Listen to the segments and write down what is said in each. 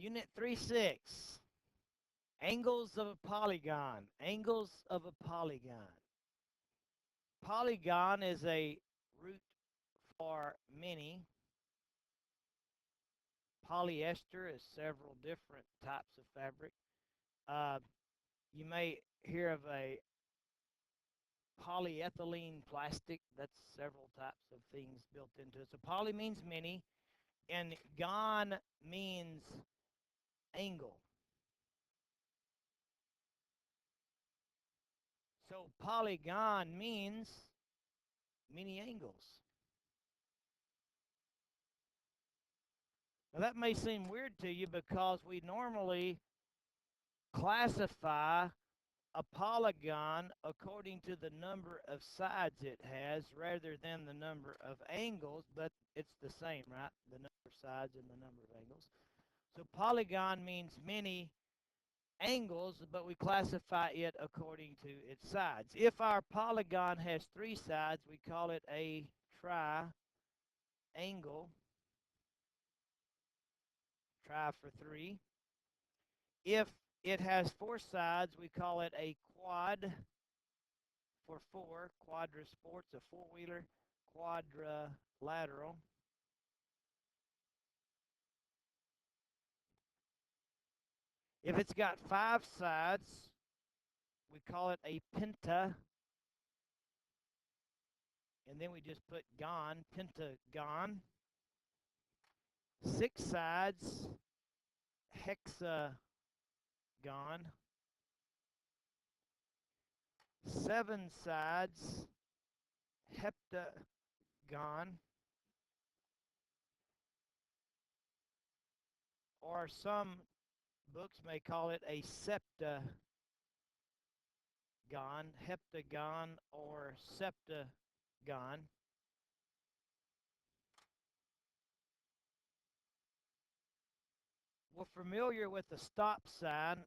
Unit 3.6, angles of a polygon. Angles of a polygon. Polygon is a root for many. Polyester is several different types of fabric. Uh, you may hear of a polyethylene plastic. That's several types of things built into it. So poly means many, and gon means angle. So polygon means many angles. Now that may seem weird to you because we normally classify a polygon according to the number of sides it has rather than the number of angles, but it's the same, right? The number of sides and the number of angles. So polygon means many angles, but we classify it according to its sides. If our polygon has 3 sides, we call it a triangle. Tri for 3. If it has 4 sides, we call it a quad for 4. Quadrisport's a 4-wheeler. Quadrilateral. If it's got 5 sides, we call it a penta. And then we just put gon, pentagon. 6 sides, hexagon. 7 sides, heptagon. Or some books may call it a septagon, heptagon, or septagon. We're familiar with the stop sign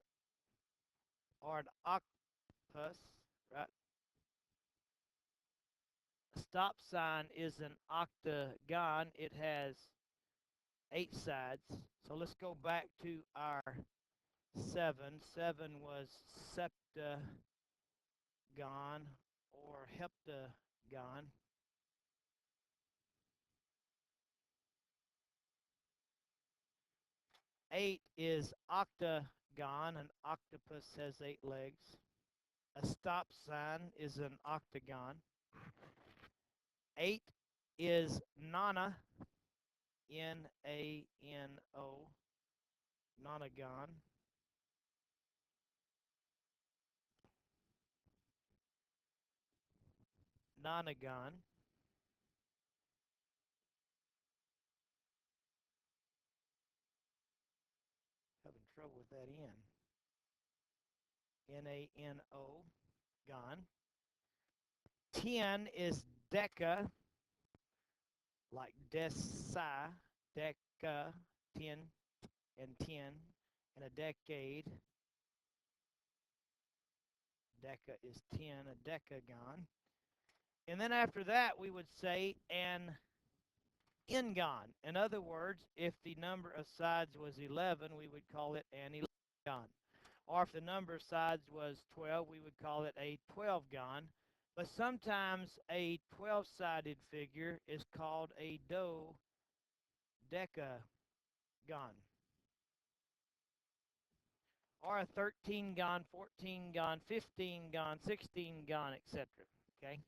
or an octopus, right? A stop sign is an octagon. It has 8 sides. So let's go back to our 7. 7 was septagon or heptagon. 8 is octagon. An octopus has 8 legs. A stop sign is an octagon. 8 is nana, N-A-N-O, nonagon. Nonagon. Having trouble with that N. N-A-N-O, gon. 10 is deca, like deci, deca, 10 and 10, and a decade. Deca is 10, a decagon. And then after that, we would say an n-gon. In other words, if the number of sides was 11, we would call it an 11-gon. Or if the number of sides was 12, we would call it a 12-gon. But sometimes a 12-sided figure is called a dodecagon. Or a 13-gon, 14-gon, 15-gon, 16-gon, etc. Okay?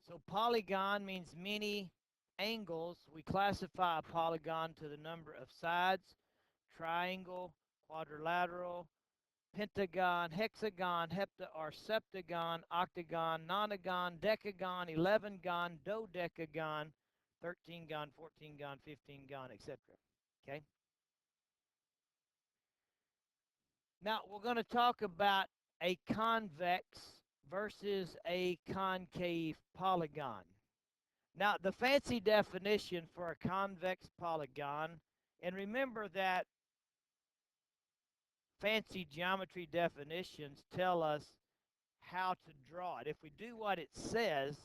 So polygon means many angles. We classify a polygon to the number of sides: triangle, quadrilateral, pentagon, hexagon, hepta or septagon, octagon, nonagon, decagon, 11-gon, dodecagon, 13-gon, 14-gon, 15-gon, etc. Okay? Now we're going to talk about a convex versus a concave polygon. Now, the fancy definition for a convex polygon, and remember that fancy geometry definitions tell us how to draw it. If we do what it says,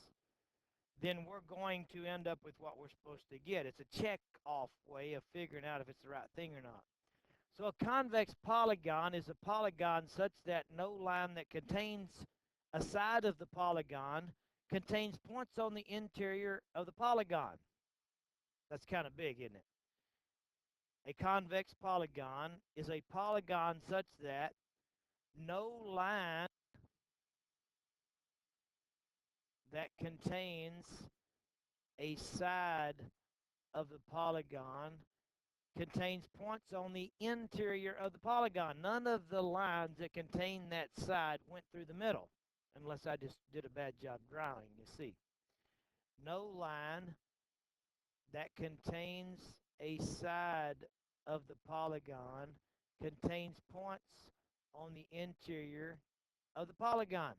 then we're going to end up with what we're supposed to get. It's a check-off way of figuring out if it's the right thing or not. So a convex polygon is a polygon such that no line that contains a side of the polygon contains points on the interior of the polygon. That's kind of big, isn't it? A convex polygon is a polygon such that no line that contains a side of the polygon contains points on the interior of the polygon. None of the lines that contain that side went through the middle, unless I just did a bad job drawing, you see. No line that contains a side of the polygon contains points on the interior of the polygon.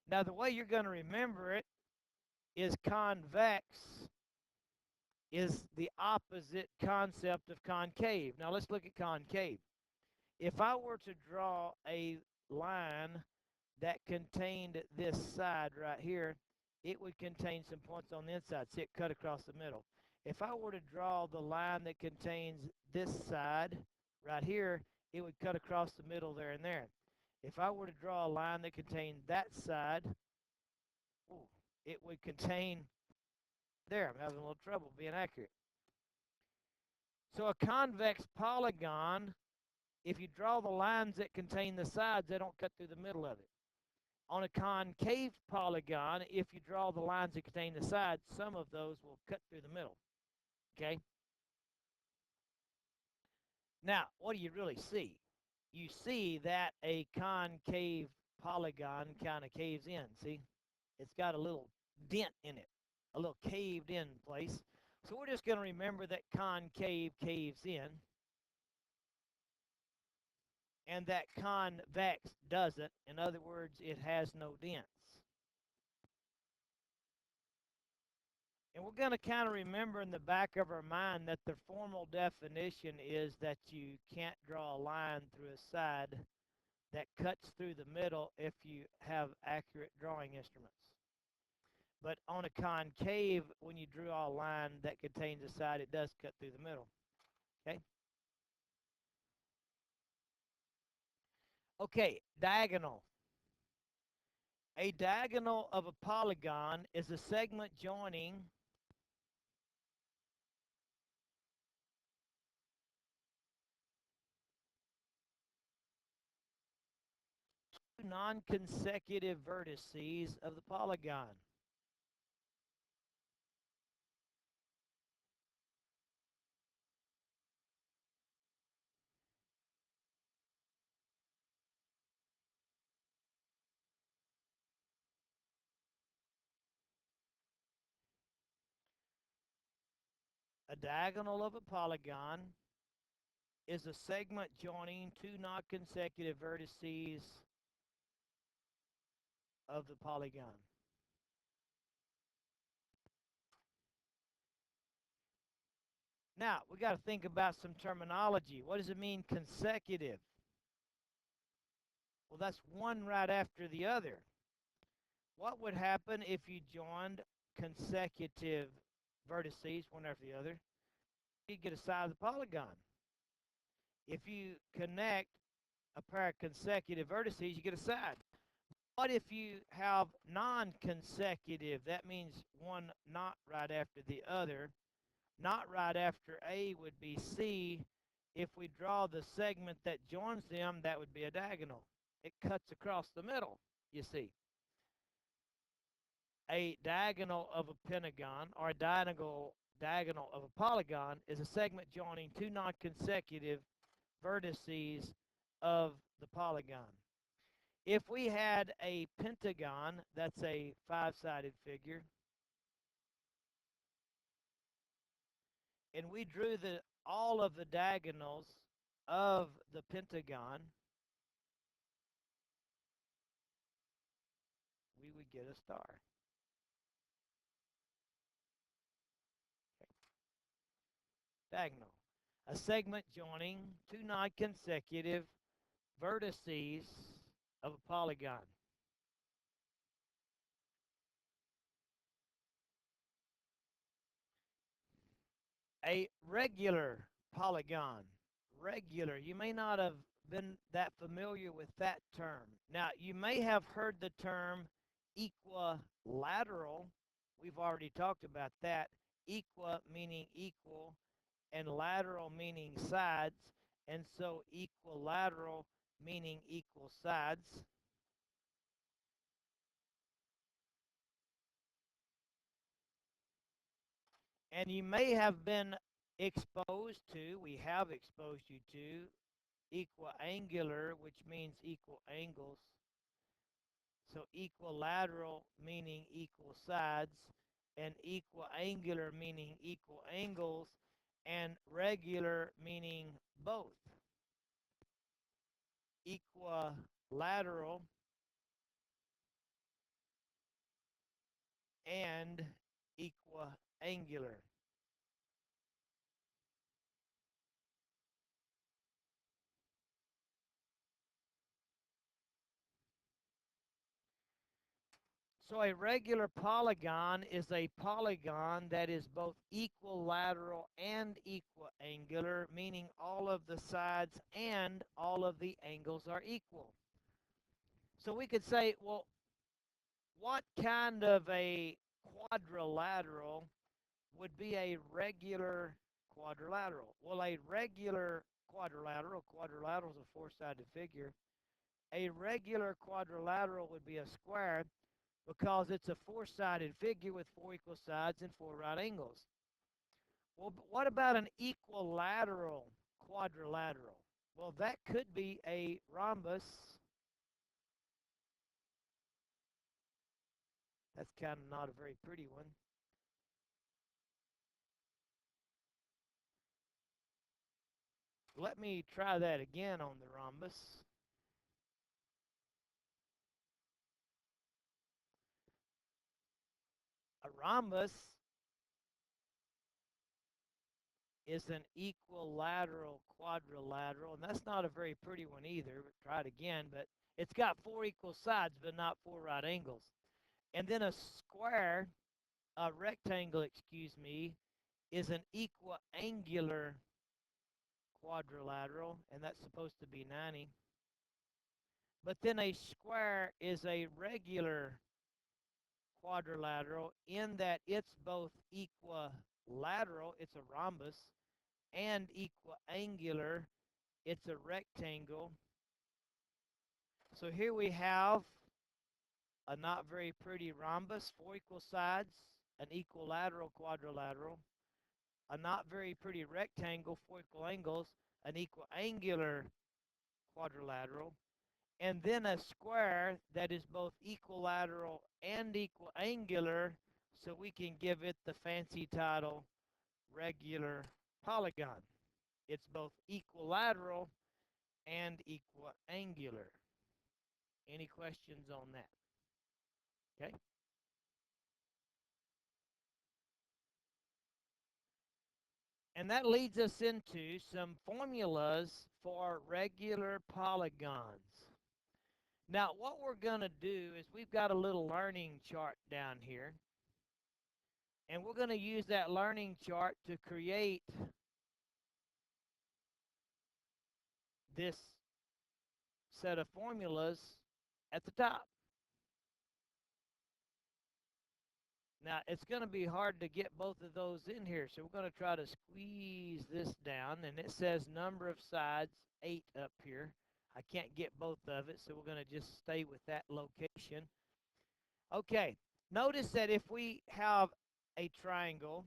Now, the way you're going to remember it is convex is the opposite concept of concave. Now, let's look at concave. If I were to draw a line that contained this side right here, it would contain some points on the inside. See it cut across the middle. If I were to draw the line that contains this side right here, it would cut across the middle there and there. If I were to draw a line that contained that side, it would contain there. I'm having a little trouble being accurate. So a convex polygon, if you draw the lines that contain the sides, they don't cut through the middle of it. On a concave polygon, if you draw the lines that contain the sides, some of those will cut through the middle. Okay? Now, what do you really see? You see that a concave polygon kind of caves in, see? It's got a little dent in it, a little caved in place. So we're just going to remember that concave caves in, and that convex doesn't. In other words, it has no dents. And we're going to kind of remember in the back of our mind that the formal definition is that you can't draw a line through a side that cuts through the middle if you have accurate drawing instruments. But on a concave, when you draw a line that contains a side, it does cut through the middle. Okay? Okay, diagonal. A diagonal of a polygon is a segment joining two non-consecutive vertices of the polygon. A diagonal of a polygon is a segment joining two non-consecutive vertices of the polygon. Now, we got to think about some terminology. What does it mean consecutive? Well, that's one right after the other. What would happen if you joined consecutive vertices, one after the other? You'd get a side of the polygon. If you connect a pair of consecutive vertices, you get a side. What if you have non-consecutive? That means one not right after the other. Not right after A would be C. If we draw the segment that joins them, that would be a diagonal. It cuts across the middle, you see. A diagonal of a pentagon or a diagonal of a polygon is a segment joining two non-consecutive vertices of the polygon. If we had a pentagon, that's a five-sided figure, and we drew all of the diagonals of the pentagon, we would get a star. Okay. Diagonal. A segment joining two non-consecutive vertices of a polygon. A regular polygon. Regular. You may not have been that familiar with that term. Now, you may have heard the term equilateral. We've already talked about that. Equa meaning equal, and lateral meaning sides. And so equilateral meaning equal sides. And you may have been exposed to, we have exposed you to, equiangular, which means equal angles. So equilateral meaning equal sides, and equiangular meaning equal angles, and regular meaning both. Equilateral and equiangular. So a regular polygon is a polygon that is both equilateral and equiangular, meaning all of the sides and all of the angles are equal. So we could say, well, what kind of a quadrilateral would be a regular quadrilateral? Well, a regular quadrilateral is a four-sided figure. A regular quadrilateral would be a square because it's a four-sided figure with four equal sides and four right angles. Well, but what about an equilateral quadrilateral? Well, that could be a rhombus. That's kind of not a very pretty one. Let me try that again on the rhombus. A rhombus is an equilateral quadrilateral, and that's not a very pretty one either. Try it again, but it's got four equal sides, but not four right angles. And then a square, a rectangle, excuse me, is an equiangular quadrilateral, and that's supposed to be 90. But then a square is a regular quadrilateral in that it's both equilateral, it's a rhombus, and equiangular, it's a rectangle. So here we have a not very pretty rhombus, four equal sides, an equilateral quadrilateral, a not very pretty rectangle, four equal angles, an equiangular quadrilateral, and then a square that is both equilateral and equiangular, so we can give it the fancy title regular polygon. It's both equilateral and equiangular. Any questions on that? Okay. And that leads us into some formulas for regular polygons. Now, what we're going to do is we've got a little learning chart down here. And we're going to use that learning chart to create this set of formulas at the top. Now, it's going to be hard to get both of those in here, so we're going to try to squeeze this down. And it says number of sides, 8 up here. I can't get both of it, so we're going to just stay with that location. Okay, notice that if we have a triangle,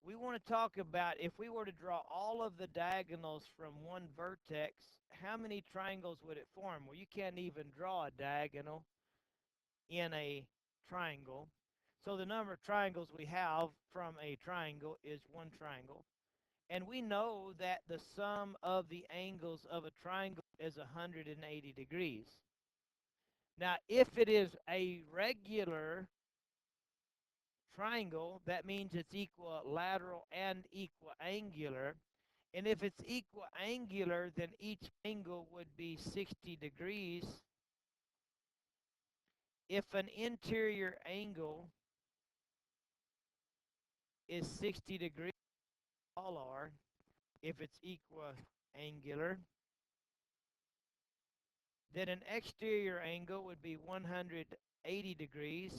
we want to talk about if we were to draw all of the diagonals from one vertex, how many triangles would it form? Well, you can't even draw a diagonal in a triangle. So the number of triangles we have from a triangle is one triangle. And we know that the sum of the angles of a triangle is 180 degrees. Now, if it is a regular triangle, that means it's equilateral and equiangular. And if it's equiangular, then each angle would be 60 degrees. If an interior angle is 60 degrees, all are if it's equiangular. Then an exterior angle would be 180 degrees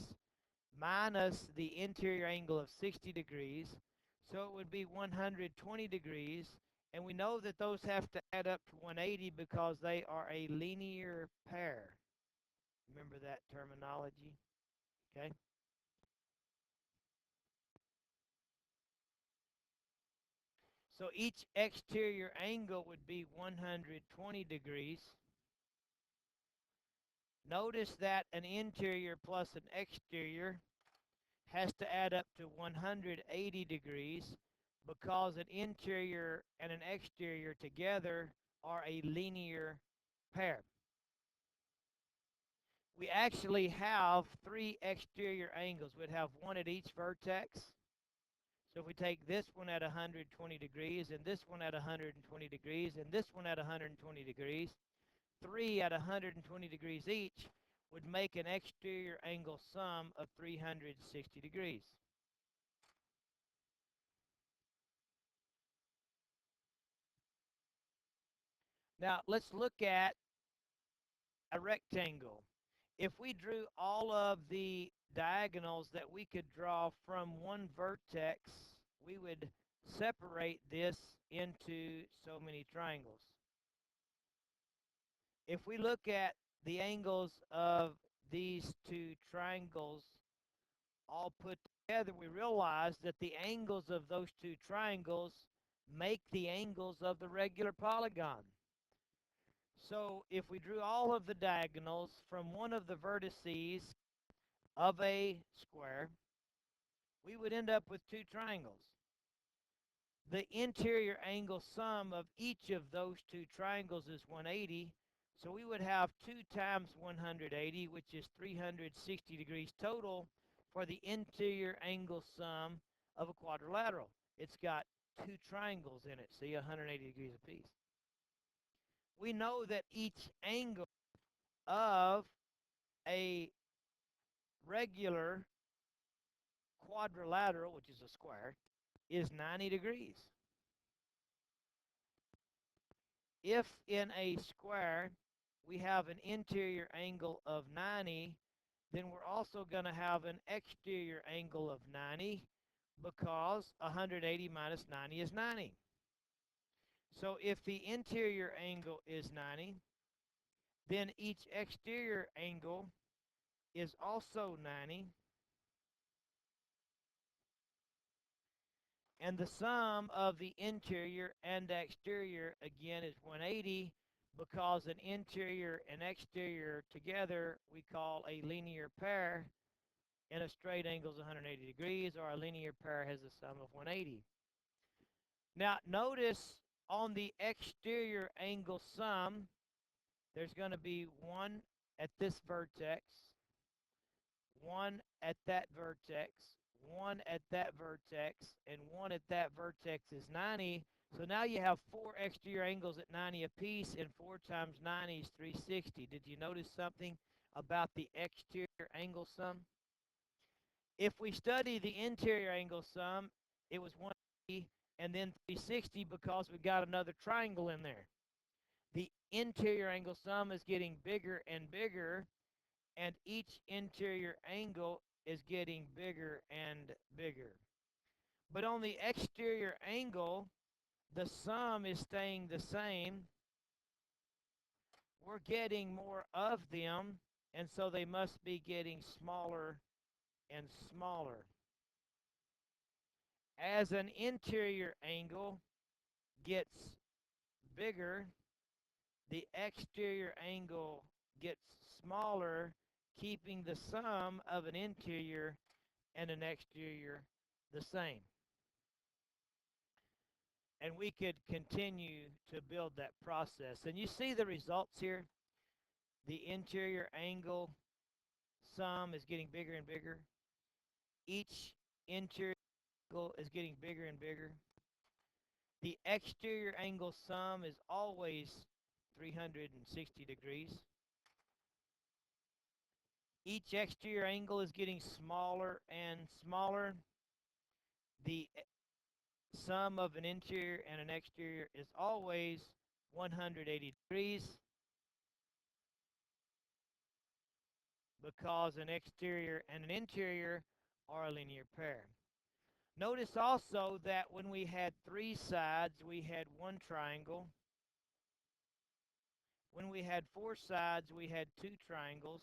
minus the interior angle of 60 degrees. So it would be 120 degrees. And we know that those have to add up to 180 because they are a linear pair. Remember that terminology? Okay. So each exterior angle would be 120 degrees. Notice that an interior plus an exterior has to add up to 180 degrees because an interior and an exterior together are a linear pair. We actually have three exterior angles. We'd have one at each vertex. So if we take this one at 120 degrees, and this one at 120 degrees, and this one at 120 degrees, three at 120 degrees each would make an exterior angle sum of 360 degrees. Now let's look at a rectangle. If we drew all of the diagonals that we could draw from one vertex, we would separate this into so many triangles. If we look at the angles of these two triangles all put together, we realize that the angles of those two triangles make the angles of the regular polygon. So if we drew all of the diagonals from one of the vertices of a square, we would end up with two triangles. The interior angle sum of each of those two triangles is 180, so we would have 2 times 180, which is 360 degrees total for the interior angle sum of a quadrilateral. It's got two triangles in it, see, 180 degrees apiece. We know that each angle of a regular quadrilateral, which is a square, is 90 degrees. If in a square we have an interior angle of 90, then we're also going to have an exterior angle of 90 because 180 minus 90 is 90. So if the interior angle is 90, then each exterior angle is also 90. And the sum of the interior and exterior, again, is 180 because an interior and exterior together we call a linear pair, and a straight angle is 180 degrees, or a linear pair has a sum of 180. Now, notice on the exterior angle sum, there's going to be one at this vertex, one at that vertex, one at that vertex, and one at that vertex is 90. So now you have four exterior angles at 90 apiece, and 4 times 90 is 360. Did you notice something about the exterior angle sum? If we study the interior angle sum, it was 180 and then 360 because we got another triangle in there. The interior angle sum is getting bigger and bigger, and each interior angle is getting bigger and bigger. But on the exterior angle, the sum is staying the same. We're getting more of them, and so they must be getting smaller and smaller. As an interior angle gets bigger, the exterior angle gets smaller, keeping the sum of an interior and an exterior the same. And we could continue to build that process. And you see the results here. The interior angle sum is getting bigger and bigger. Each interior angle is getting bigger and bigger. The exterior angle sum is always 360 degrees. Each exterior angle is getting smaller and smaller. The sum of an interior and an exterior is always 180 degrees because an exterior and an interior are a linear pair. Notice also that when we had 3 sides, we had 1 triangle. When we had 4 sides, we had 2 triangles.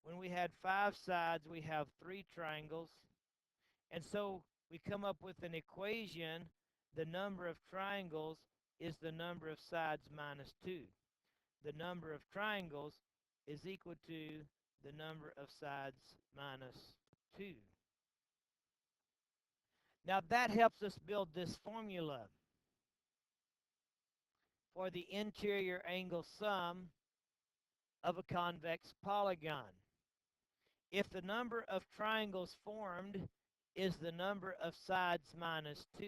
When we had 5 sides, we have 3 triangles. And so we come up with an equation. The number of triangles is the number of sides minus 2. The number of triangles is equal to the number of sides minus 2. Now that helps us build this formula for the interior angle sum of a convex polygon. If the number of triangles formed is the number of sides minus 2,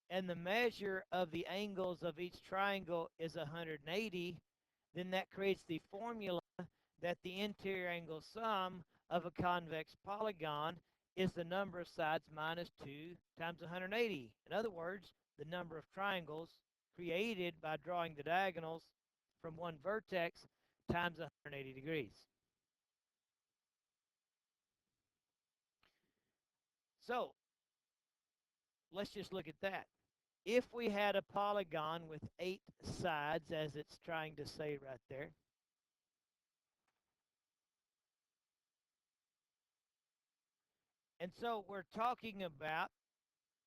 and the measure of the angles of each triangle is 180, then that creates the formula that the interior angle sum of a convex polygon is the number of sides minus 2 times 180. In other words, the number of triangles created by drawing the diagonals from one vertex times 180 degrees. So let's just look at that. If we had a polygon with 8 sides, as it's trying to say right there, and so we're talking about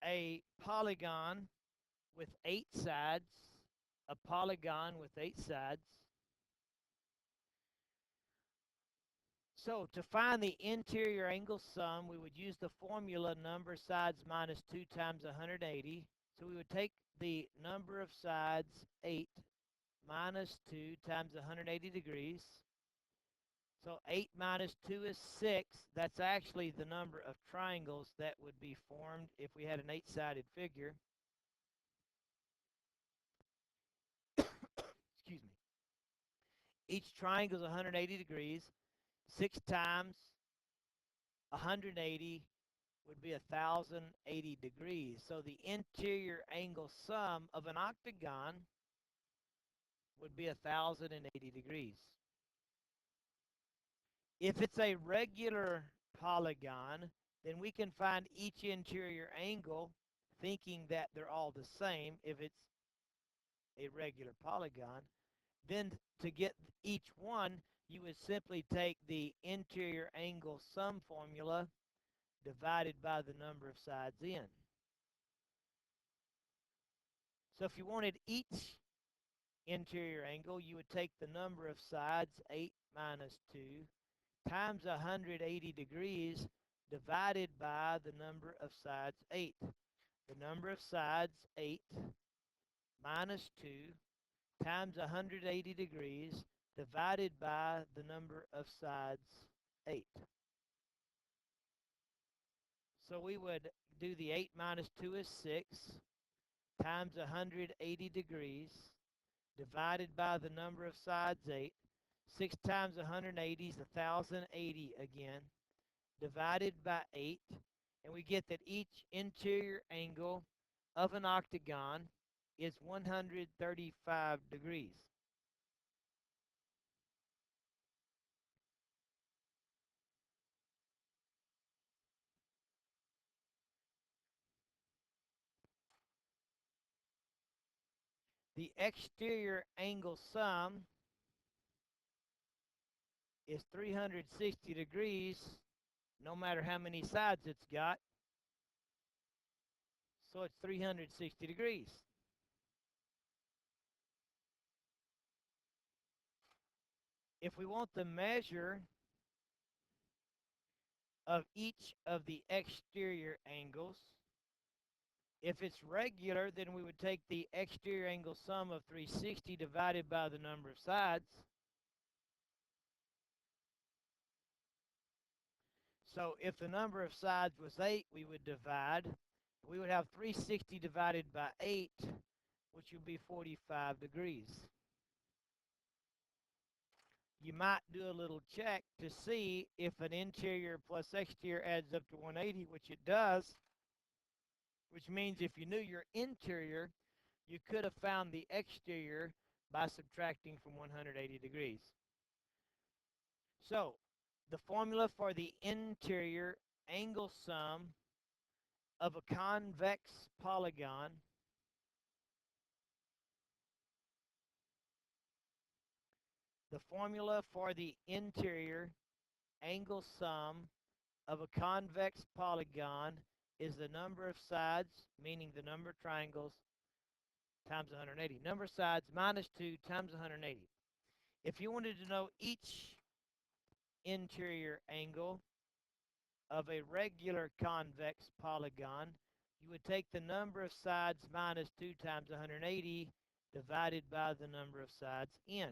a polygon with 8 sides, a polygon with 8 sides. So to find the interior angle sum, we would use the formula number of sides minus 2 times 180. So we would take the number of sides, 8, minus 2 times 180 degrees. So 8 minus 2 is 6. That's actually the number of triangles that would be formed if we had an 8-sided figure. Excuse me. Each triangle is 180 degrees. 6 times 180 would be 1,080 degrees. So the interior angle sum of an octagon would be 1,080 degrees. If it's a regular polygon, then we can find each interior angle thinking that they're all the same if it's a regular polygon. Then to get each one, you would simply take the interior angle sum formula divided by the number of sides in. So if you wanted each interior angle, you would take the number of sides, 8 minus 2, times 180 degrees divided by the number of sides, 8. The number of sides, 8, minus 2, times 180 degrees divided by the number of sides, 8. So we would do the 8 minus 2 is 6, times 180 degrees divided by the number of sides, 8. 6 times 180 is 1,080 again, divided by 8. And we get that each interior angle of an octagon is 135 degrees. The exterior angle sum is 360 degrees, no matter how many sides it's got. So it's 360 degrees. If we want the measure of each of the exterior angles, if it's regular, then we would take the exterior angle sum of 360 divided by the number of sides. So if the number of sides was 8, we would divide. We would have 360 divided by 8, which would be 45 degrees. You might do a little check to see if an interior plus exterior adds up to 180, which it does, which means if you knew your interior, you could have found the exterior by subtracting from 180 degrees. So, the formula for the interior angle sum of a convex polygon the formula for the interior angle sum of a convex polygon is the number of sides, meaning the number of triangles, times 180. Number of sides minus 2 times 180. If you wanted to know each interior angle of a regular convex polygon, you would take the number of sides minus 2 times 180 divided by the number of sides n.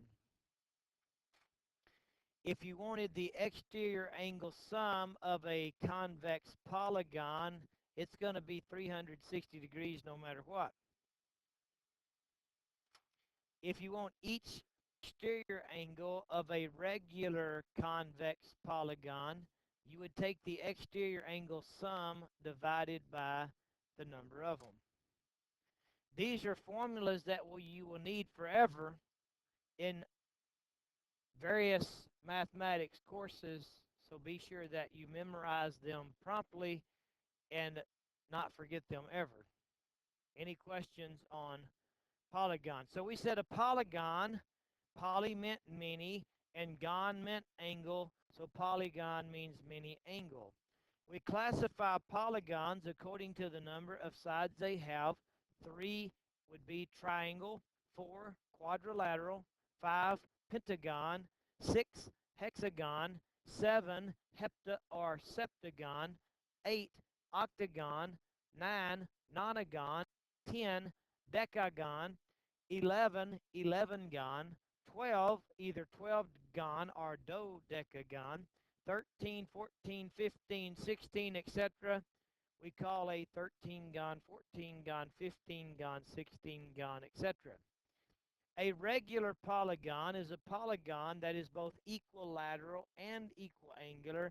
If you wanted the exterior angle sum of a convex polygon, it's going to be 360 degrees no matter what. If you want each exterior angle of a regular convex polygon, you would take the exterior angle sum divided by the number of them. These are formulas that you will need forever in various mathematics courses, so be sure that you memorize them promptly and not forget them ever. Any questions on polygon? So we said a polygon, poly meant many, and gon meant angle, so polygon means many angle. We classify polygons according to the number of sides they have. 3 would be triangle, 4 quadrilateral, 5 pentagon, 6 hexagon, 7 hepta or septagon, 8 octagon, 9 nonagon, 10 decagon, 11 11gon, 12 either 12gon or dodecagon, 13, 14, 15, 16, etc. We call a 13gon, 14gon, 15gon, 16gon, etc. A regular polygon is a polygon that is both equilateral and equiangular,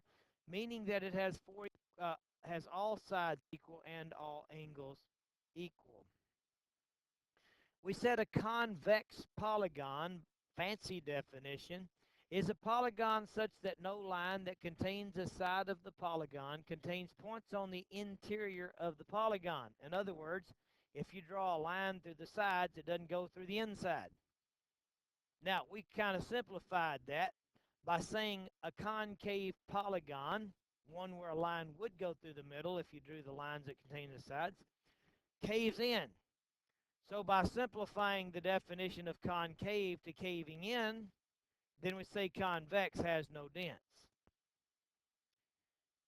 meaning that it has all sides equal and all angles equal. We said a convex polygon, fancy definition, is a polygon such that no line that contains a side of the polygon contains points on the interior of the polygon. In other words, if you draw a line through the sides, it doesn't go through the inside. Now, we kind of simplified that by saying a concave polygon, one where a line would go through the middle if you drew the lines that contain the sides, caves in. So by simplifying the definition of concave to caving in, then we say convex has no dents.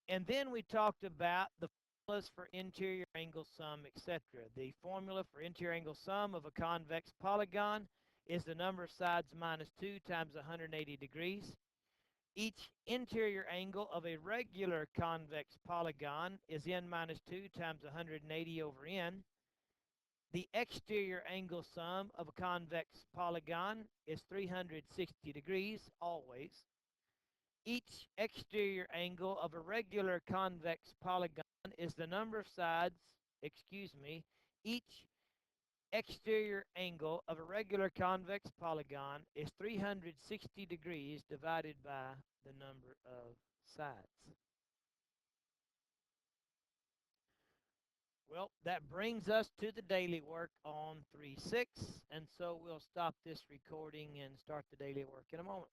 And then we talked about the formulas for interior angle sum, etc. The formula for interior angle sum of a convex polygon is the number of sides minus 2 times 180 degrees. Each interior angle of a regular convex polygon is n minus 2 times 180 over n. The exterior angle sum of a convex polygon is 360 degrees, always. Each exterior angle of a regular convex polygon is the number of sides, each exterior angle of a regular convex polygon is 360 degrees divided by the number of sides. Well, that brings us to the daily work on 3.6, and so we'll stop this recording and start the daily work in a moment.